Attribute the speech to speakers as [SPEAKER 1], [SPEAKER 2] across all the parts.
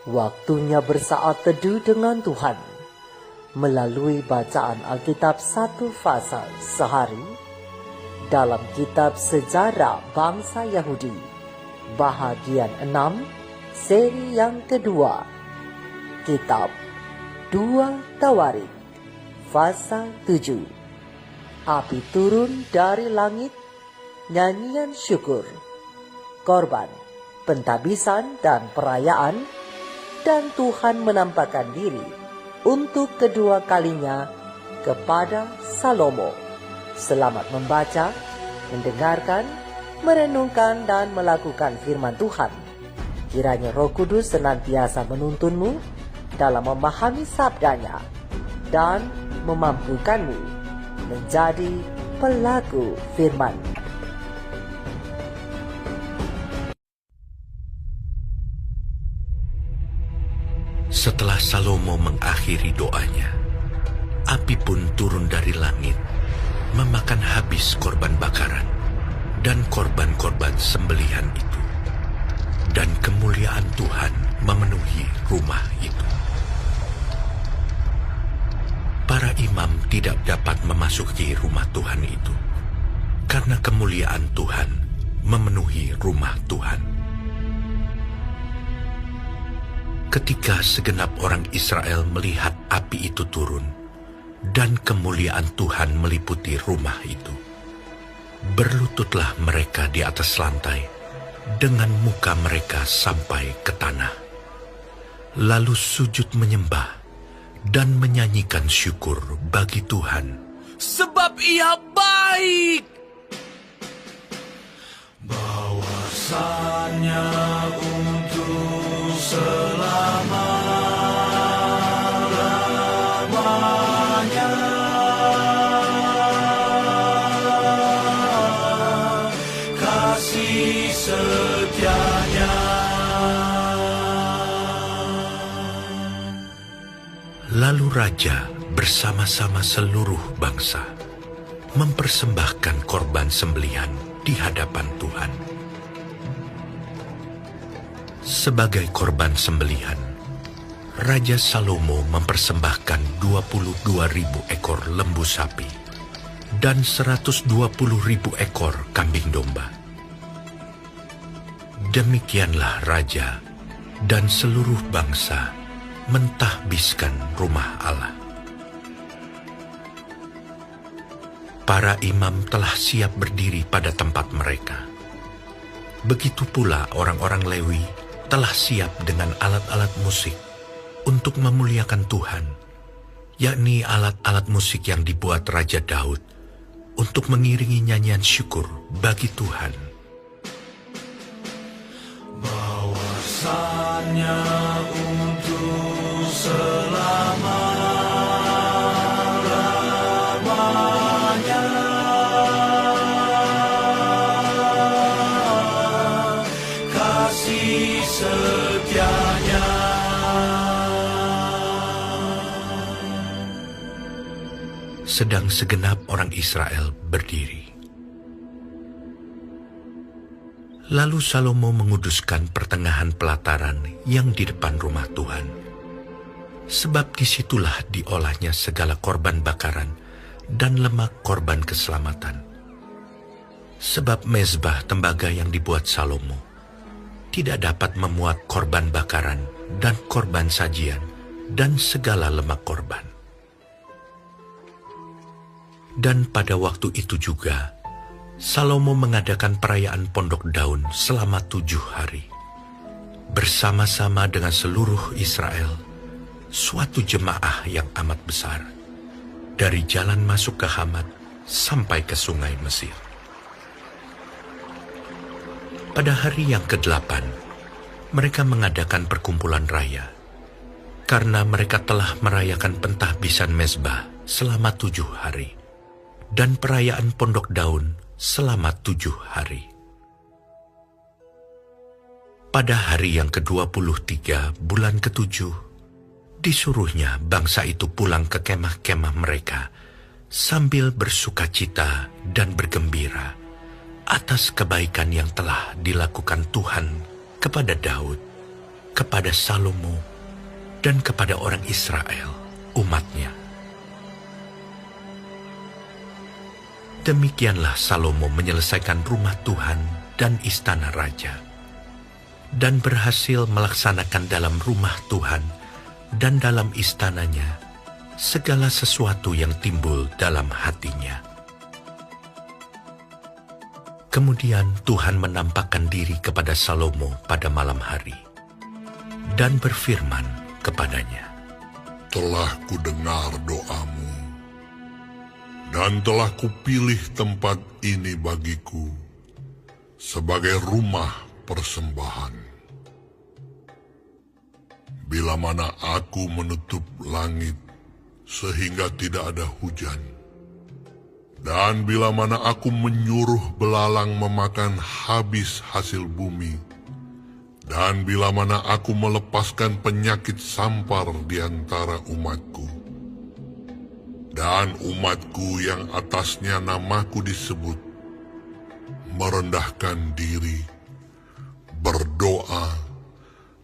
[SPEAKER 1] Waktunya bersaat teduh dengan Tuhan melalui bacaan Alkitab satu pasal sehari dalam kitab Sejarah Bangsa Yahudi, bahagian 6, seri yang kedua, kitab 2 Tawarik, pasal 7. Api turun dari langit, nyanyian syukur, korban, pentabisan dan perayaan, dan Tuhan menampakkan diri untuk kedua kalinya kepada Salomo. Selamat membaca, mendengarkan, merenungkan dan melakukan firman Tuhan. Kiranya Roh Kudus senantiasa menuntunmu dalam memahami sabdanya dan memampukanmu menjadi pelaku firman.
[SPEAKER 2] Setelah Salomo mengakhiri doanya, api pun turun dari langit, memakan habis korban bakaran dan korban-korban sembelihan itu. Dan kemuliaan Tuhan memenuhi rumah itu. Para imam tidak dapat memasuki rumah Tuhan itu, karena kemuliaan Tuhan memenuhi rumah Tuhan. Ketika segenap orang Israel melihat api itu turun, dan kemuliaan Tuhan meliputi rumah itu, berlututlah mereka di atas lantai, dengan muka mereka sampai ke tanah. Lalu sujud menyembah, dan menyanyikan syukur bagi Tuhan. Sebab Ia baik. Bahwasanya untuk selama-lamanya kasih setianya. Lalu raja bersama-sama seluruh bangsa mempersembahkan korban sembelihan di hadapan Tuhan. Sebagai korban sembelihan, Raja Salomo mempersembahkan 22.000 ekor lembu sapi dan 120.000 ekor kambing domba. Demikianlah raja dan seluruh bangsa mentahbiskan rumah Allah. Para imam telah siap berdiri pada tempat mereka. Begitu pula orang-orang Lewi telah siap dengan alat-alat musik untuk memuliakan Tuhan, yakni alat-alat musik yang dibuat Raja Daud untuk mengiringi nyanyian syukur bagi Tuhan. Bahwasanya untuk selama-lamanya kasih setianya. Sedang segenap orang Israel berdiri. Lalu Salomo menguduskan pertengahan pelataran yang di depan rumah Tuhan, sebab disitulah diolahnya segala korban bakaran dan lemak korban keselamatan. Sebab mezbah tembaga yang dibuat Salomo tidak dapat memuat korban bakaran dan korban sajian dan segala lemak korban. Dan pada waktu itu juga, Salomo mengadakan perayaan Pondok Daun selama 7 hari. Bersama-sama dengan seluruh Israel, suatu jemaah yang amat besar, dari jalan masuk ke Hamat sampai ke sungai Mesir. Pada hari yang ke-8, mereka mengadakan perkumpulan raya, karena mereka telah merayakan pentahbisan mezbah selama 7 hari, dan perayaan Pondok Daun selama 7 hari. Pada hari yang ke-23 bulan ke-7, disuruhnya bangsa itu pulang ke kemah-kemah mereka sambil bersukacita dan bergembira atas kebaikan yang telah dilakukan Tuhan kepada Daud, kepada Salomo dan kepada orang Israel, umatnya. Demikianlah Salomo menyelesaikan rumah Tuhan dan istana raja, dan berhasil melaksanakan dalam rumah Tuhan dan dalam istananya segala sesuatu yang timbul dalam hatinya. Kemudian Tuhan menampakkan diri kepada Salomo pada malam hari dan berfirman kepadanya,
[SPEAKER 3] "Telah kudengar doamu, dan telah kupilih tempat ini bagiku sebagai rumah persembahan. Bila mana aku menutup langit sehingga tidak ada hujan, dan bila mana aku menyuruh belalang memakan habis hasil bumi, dan bila mana aku melepaskan penyakit sampar di antara umatku, dan umatku yang atasnya namaku disebut, merendahkan diri, berdoa,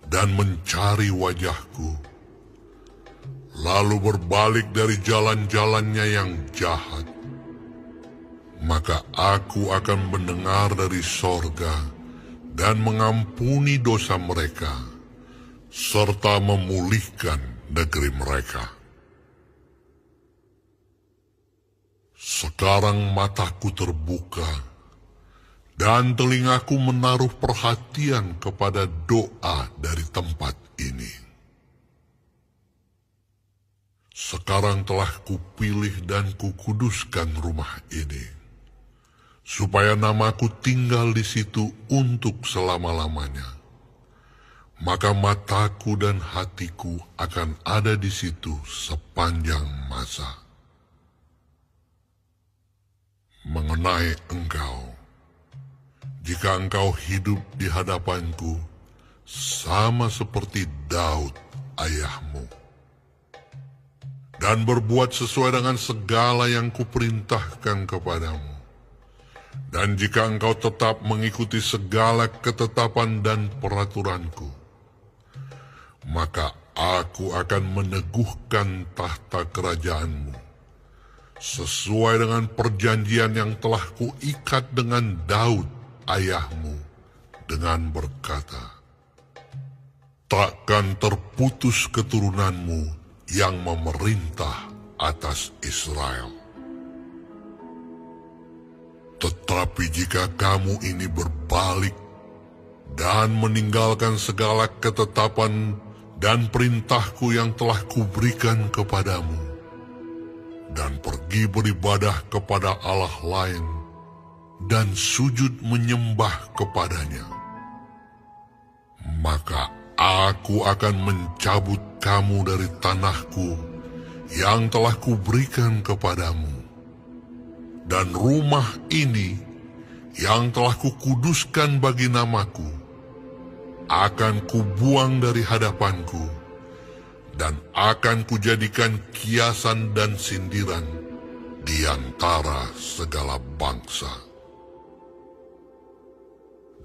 [SPEAKER 3] dan mencari wajahku, lalu berbalik dari jalan-jalannya yang jahat, maka aku akan mendengar dari sorga dan mengampuni dosa mereka, serta memulihkan negeri mereka. Sekarang mataku terbuka, dan telingaku menaruh perhatian kepada doa dari tempat ini. Sekarang telah kupilih dan kukuduskan rumah ini, supaya namaku tinggal di situ untuk selama-lamanya. Maka mataku dan hatiku akan ada di situ sepanjang masa. Mengenai engkau, jika engkau hidup di hadapanku, sama seperti Daud ayahmu, dan berbuat sesuai dengan segala yang kuperintahkan kepadamu, dan jika engkau tetap mengikuti segala ketetapan dan peraturanku, maka aku akan meneguhkan tahta kerajaanmu, sesuai dengan perjanjian yang telah kuikat dengan Daud ayahmu, dengan berkata, takkan terputus keturunanmu yang memerintah atas Israel. Tetapi jika kamu ini berbalik dan meninggalkan segala ketetapan dan perintahku yang telah kuberikan kepadamu, dan pergi beribadah kepada Allah lain dan sujud menyembah kepadanya, maka aku akan mencabut kamu dari tanahku yang telah kuberikan kepadamu, dan rumah ini yang telah kukuduskan bagi namaku akan kubuang dari hadapanku, dan akan kujadikan kiasan dan sindiran di antara segala bangsa.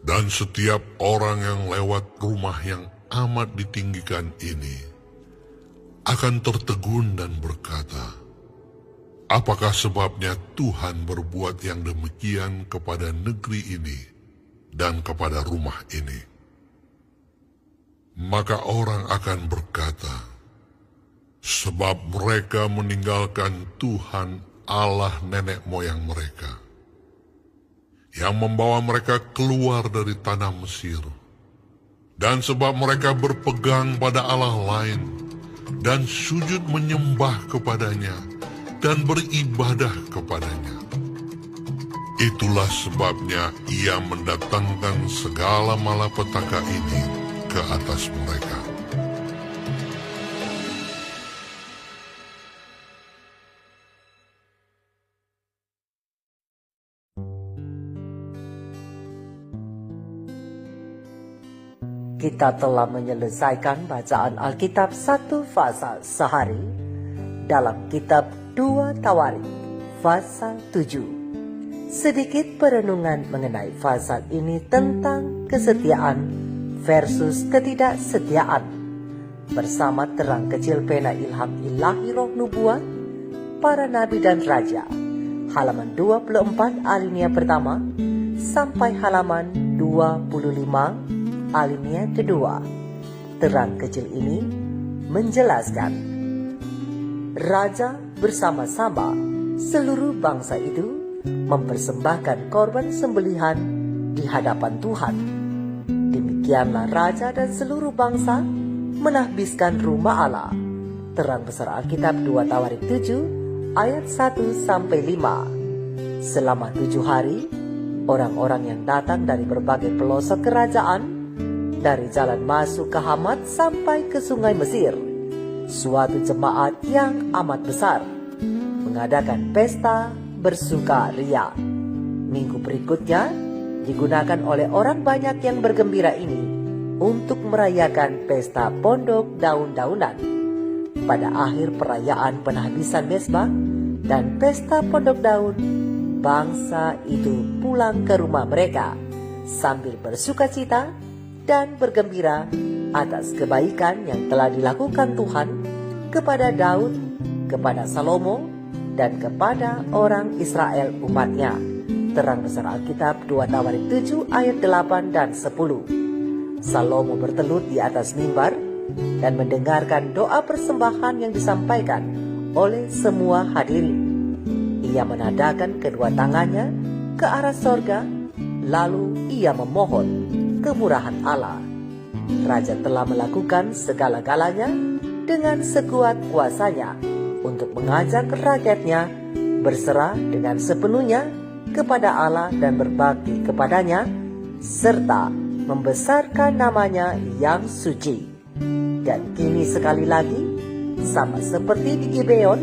[SPEAKER 3] Dan setiap orang yang lewat rumah yang amat ditinggikan ini akan tertegun dan berkata, apakah sebabnya Tuhan berbuat yang demikian kepada negeri ini dan kepada rumah ini? Maka orang akan berkata, sebab mereka meninggalkan Tuhan Allah nenek moyang mereka, yang membawa mereka keluar dari tanah Mesir, dan sebab mereka berpegang pada Allah lain, dan sujud menyembah kepadanya, dan beribadah kepadanya. Itulah sebabnya ia mendatangkan segala malapetaka ini ke atas mereka.
[SPEAKER 1] Kita telah menyelesaikan bacaan Alkitab 1 pasal sehari dalam kitab 2 Tawarikh pasal 7. Sedikit perenungan mengenai pasal ini tentang kesetiaan versus ketidaksetiaan bersama terang kecil pena ilham ilahi roh nubuat para nabi dan raja, halaman 24 alinea pertama sampai halaman 25 alinea kedua. Terang kecil ini menjelaskan raja bersama-sama seluruh bangsa itu mempersembahkan korban sembelihan di hadapan Tuhan. Demikianlah raja dan seluruh bangsa menahbiskan rumah Allah. Terang besar Alkitab 2 Tawarik 7 ayat 1 sampai 5. Selama 7 hari, orang-orang yang datang dari berbagai pelosok kerajaan, dari jalan masuk ke Hamat sampai ke sungai Mesir, suatu jemaat yang amat besar, mengadakan pesta bersukaria. Minggu berikutnya digunakan oleh orang banyak yang bergembira ini untuk merayakan pesta pondok daun-daunan. Pada akhir perayaan penahbisan mezbah dan pesta pondok daun, bangsa itu pulang ke rumah mereka sambil bersukacita dan bergembira atas kebaikan yang telah dilakukan Tuhan kepada Daud, kepada Salomo, dan kepada orang Israel umatnya. Terang besar Alkitab 2 Tawarik 7 ayat 8 dan 10. Salomo bertelut di atas mimbar dan mendengarkan doa persembahan yang disampaikan oleh semua hadirin. Ia menadahkan kedua tangannya ke arah sorga, lalu ia memohon kemurahan Allah. Raja telah melakukan segala-galanya dengan sekuat kuasanya untuk mengajak rakyatnya berserah dengan sepenuhnya kepada Allah dan berbakti kepadanya, serta membesarkan namanya yang suci. Dan kini sekali lagi, sama seperti di Gibeon,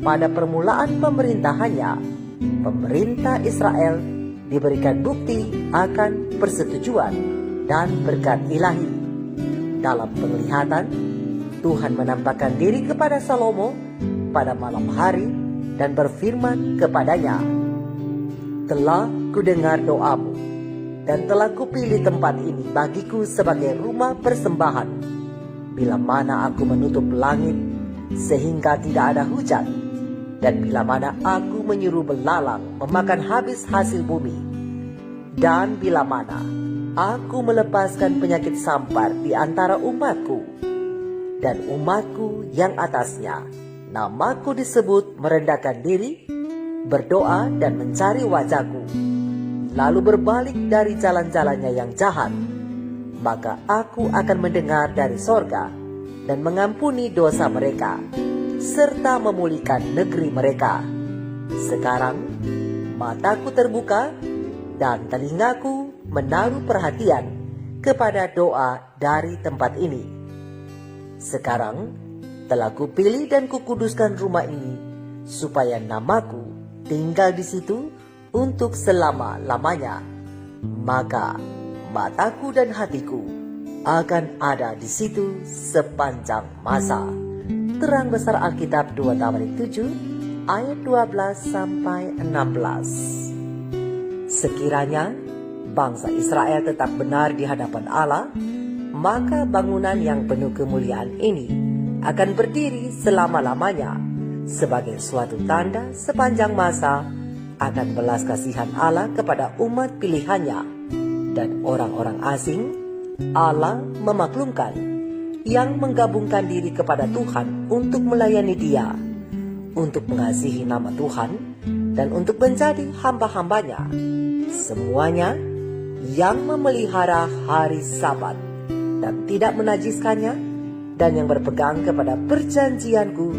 [SPEAKER 1] pada permulaan pemerintahannya, pemerintah Israel diberikan bukti akan persetujuan dan berkat ilahi. Dalam penglihatan, Tuhan menampakkan diri kepada Salomo pada malam hari dan berfirman kepadanya, "Telah kudengar doamu dan telah kupilih tempat ini bagiku sebagai rumah persembahan. Bila mana aku menutup langit sehingga tidak ada hujan, dan bila mana aku menyuruh belalang memakan habis hasil bumi, dan bila mana aku melepaskan penyakit sampar di antara umatku, dan umatku yang atasnya namaku disebut merendahkan diri, berdoa dan mencari wajahku, lalu berbalik dari jalan-jalannya yang jahat, maka aku akan mendengar dari sorga dan mengampuni dosa mereka, serta memulihkan negeri mereka. Sekarang mataku terbuka dan telingaku menaruh perhatian kepada doa dari tempat ini. Sekarang telah kupilih dan kukuduskan rumah ini supaya namaku tinggal di situ untuk selama-lamanya. Maka mataku dan hatiku akan ada di situ sepanjang masa." Terang besar Alkitab 2 Tawarik 7 ayat 12 sampai 16. Sekiranya bangsa Israel tetap benar di hadapan Allah, maka bangunan yang penuh kemuliaan ini akan berdiri selama-lamanya sebagai suatu tanda sepanjang masa akan belas kasihan Allah kepada umat pilihannya, dan orang-orang asing Allah memaklumkan yang menggabungkan diri kepada Tuhan untuk melayani Dia, untuk mengasihi nama Tuhan, dan untuk menjadi hamba-hambanya. Semuanya yang memelihara hari Sabat dan tidak menajiskannya, dan yang berpegang kepada perjanjianku,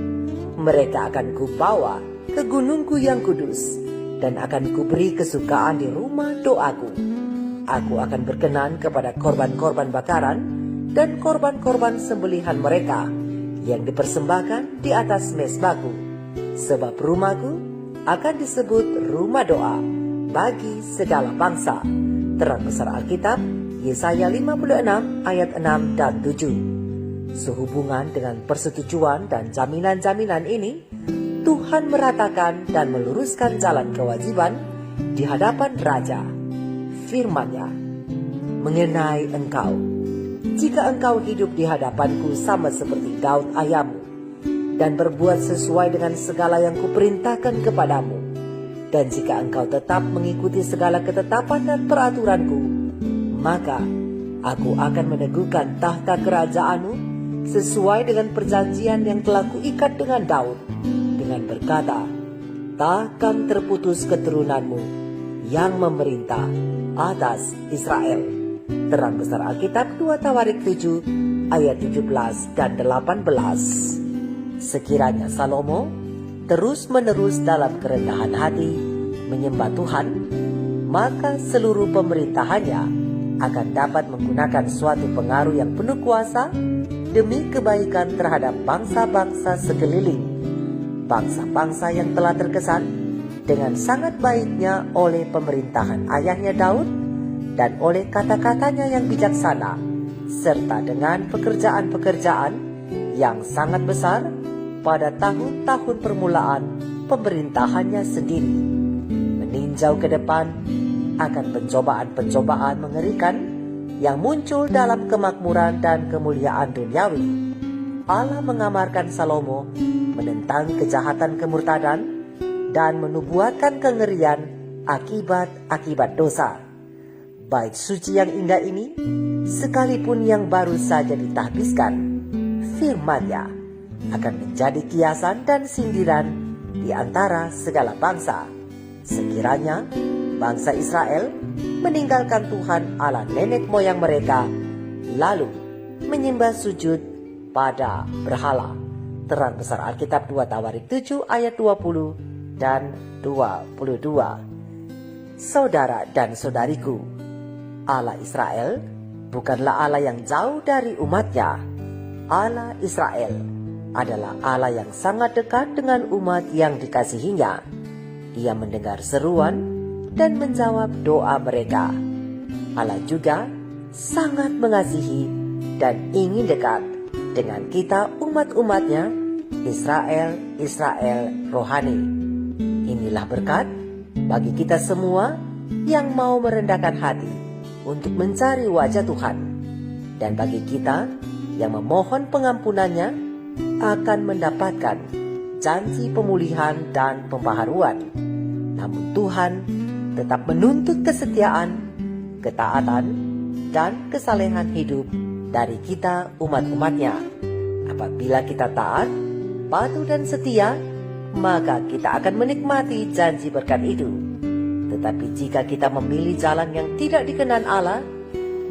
[SPEAKER 1] mereka akan kubawa ke gunungku yang kudus, dan akan kuberi kesukaan di rumah doaku. Aku akan berkenan kepada korban-korban bakaran dan korban-korban sembelihan mereka yang dipersembahkan di atas mezbahku, sebab rumahku akan disebut rumah doa bagi segala bangsa. Terang besar Alkitab Yesaya 56 ayat 6 dan 7. Sehubungan dengan persetujuan dan jaminan-jaminan ini, Tuhan meratakan dan meluruskan jalan kewajiban di hadapan Raja. Firman-Nya, "Mengenai engkau, jika engkau hidup di hadapanku sama seperti Daud ayahmu, dan berbuat sesuai dengan segala yang kuperintahkan kepadamu, dan jika engkau tetap mengikuti segala ketetapan dan peraturanku, maka aku akan meneguhkan tahta kerajaanmu sesuai dengan perjanjian yang telah kuikat dengan Daud, dengan berkata, takkan terputus keturunanmu yang memerintah atas Israel. Terang besar Alkitab 2 Tawarik 7 ayat 17 dan 18. Sekiranya Salomo terus-menerus dalam kerendahan hati menyembah Tuhan, maka seluruh pemerintahannya akan dapat menggunakan suatu pengaruh yang penuh kuasa demi kebaikan terhadap bangsa-bangsa sekeliling, bangsa-bangsa yang telah terkesan dengan sangat baiknya oleh pemerintahan ayahnya Daud dan oleh kata-katanya yang bijaksana, serta dengan pekerjaan-pekerjaan yang sangat besar pada tahun-tahun permulaan pemerintahannya sendiri. Meninjau ke depan akan pencobaan-pencobaan mengerikan yang muncul dalam kemakmuran dan kemuliaan duniawi, Allah mengamarkan Salomo menentang kejahatan kemurtadan dan menubuatkan kengerian akibat-akibat dosa. Bait suci yang indah ini, sekalipun yang baru saja ditahbiskan, firman-Nya akan menjadi kiasan dan sindiran di antara segala bangsa. Sekiranya bangsa Israel meninggalkan Tuhan Allah nenek moyang mereka, lalu menyembah sujud pada berhala. Terang besar Alkitab 2 Tawarik 7 ayat 20 dan 22. Saudara dan saudariku, Allah Israel bukanlah Allah yang jauh dari umatnya. Allah Israel adalah Allah yang sangat dekat dengan umat yang dikasihinya. Ia mendengar seruan dan menjawab doa mereka. Allah juga sangat mengasihi dan ingin dekat dengan kita umat-umatnya, Israel rohani. Inilah berkat bagi kita semua yang mau merendahkan hati untuk mencari wajah Tuhan, dan bagi kita yang memohon pengampunannya akan mendapatkan janji pemulihan dan pembaharuan. Namun Tuhan tetap menuntut kesetiaan, ketaatan, dan kesalehan hidup dari kita umat-umatnya. Apabila kita taat, patuh dan setia, maka kita akan menikmati janji berkat itu. Tetapi jika kita memilih jalan yang tidak dikenan Allah,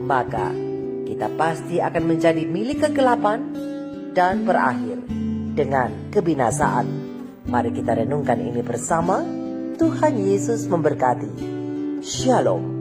[SPEAKER 1] maka kita pasti akan menjadi milik kegelapan dan berakhir dengan kebinasaan. Mari kita renungkan ini bersama. Tuhan Yesus memberkati. Shalom.